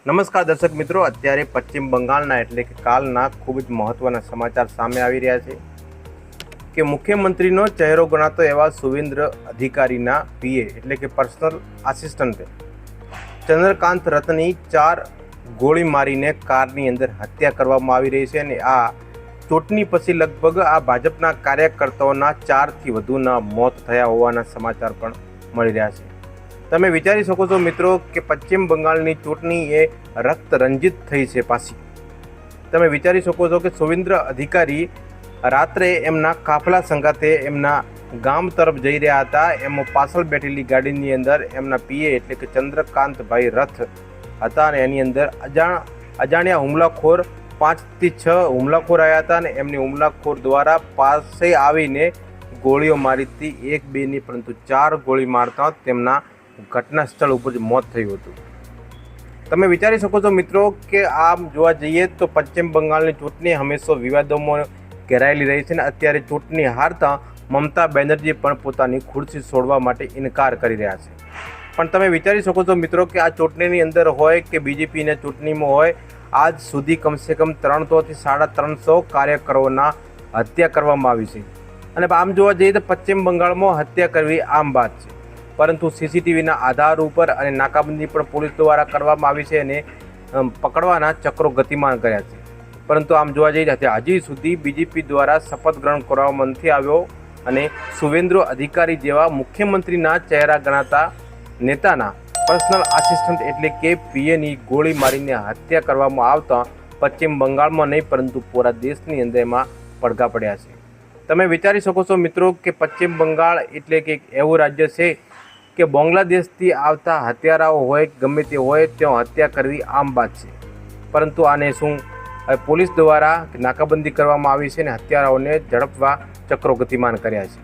નમસ્કાર દર્શક મિત્રો, અત્યારે પશ્ચિમ બંગાળના એટલે કે કાલના ખૂબ જ મહત્વના સમાચાર સામે આવી રહ્યા છે કે મુખ્યમંત્રીનો ચહેરો ગણાતો એવા સુવેન્દ્ર અધિકારીના પીએ એટલે કે પર્સનલ આસિસ્ટન્ટે ચંદ્રકાંત રથની 4 ગોળી મારીને કારની અંદર હત્યા કરવામાં આવી રહી છે અને આ ચૂંટણી પછી લગભગ આ ભાજપના કાર્યકર્તાઓના 4 થી વધુના મોત થયા હોવાના સમાચાર પણ મળી રહ્યા છે। તમે વિચારી શકો છો મિત્રો કે પશ્ચિમ બંગાળની ચૂંટણી એ રક્ત રંજિત થઈ છે પાછી। તમે વિચારી શકો છો કે સુવેન્દ્ર અધિકારી રાત્રે એમના કાફલા સંગાથે એમના ગામ તરફ જઈ રહ્યા હતા। એમાં પાછળ બેઠેલી ગાડીની અંદર એમના પીએ એટલે કે ચંદ્રકાંતભાઈ રથ હતા અને એની અંદર અજાણ્યા હુમલાખોર 5 થી 6 હુમલાખોર આવ્યા હતા અને એમની હુમલાખોર દ્વારા પાસે આવીને ગોળીઓ મારી હતી। 1 2 ની પરંતુ 4 ગોળી મારતા તેમના ઘટના સ્થળ ઉપર જ મોત થયું હતું। તમે વિચારી શકો છો મિત્રો કે આમ જોવા જઈએ તો પશ્ચિમ બંગાળની ચૂંટણી હંમેશા વિવાદોમાં ઘેરાયેલી રહી છે અને અત્યારે ચૂંટણી હારતા મમતા બેનર્જી પણ પોતાની ખુરશી છોડવા માટે ઇનકાર કરી રહ્યા છે। પણ તમે વિચારી શકો છો મિત્રો કે આ ચૂંટણીની અંદર હોય કે બીજેપીના ચૂંટણીમાં હોય, આજ સુધી કમસે કમ 300 થી 350 કાર્યકરોના હત્યા કરવામાં આવી છે અને આમ જોવા જઈએ તો પશ્ચિમ બંગાળમાં હત્યા કરવી આમ વાત છે, પરંતુ સીસીટીવીના આધાર ઉપર અને નાકાબંધી પણ પોલીસ દ્વારા કરવામાં આવી છે અને પકડવાના ચક્રો ગતિમાન કર્યા છે। પરંતુ આમ જોવા જઈએ હજી સુધી બીજેપી દ્વારા શપથ ગ્રહણ કરવામાં નથી આવ્યો અને સુવેન્દ્ર અધિકારી જેવા મુખ્યમંત્રીના ચહેરા ગણાતા નેતાના પર્સનલ આસિસ્ટન્ટ એટલે કે પીએની ગોળી મારીને હત્યા કરવામાં આવતા પશ્ચિમ બંગાળમાં નહીં પરંતુ પૂરા દેશની અંદર એમાં પડઘા પડ્યા છે। તમે વિચારી શકો છો મિત્રો કે પશ્ચિમ બંગાળ એટલે કે એવું રાજ્ય છે કે બાંગ્લાદેશથી આવતા હત્યારાઓ હોય ગમે તે હોય ત્યાં હત્યા કરવી આમ વાત છે, પરંતુ આને શું પોલીસ દ્વારા નાકાબંધી કરવામાં આવી છે અને હત્યારાઓને ઝડપવા ચક્રો ગતિમાન કર્યા છે।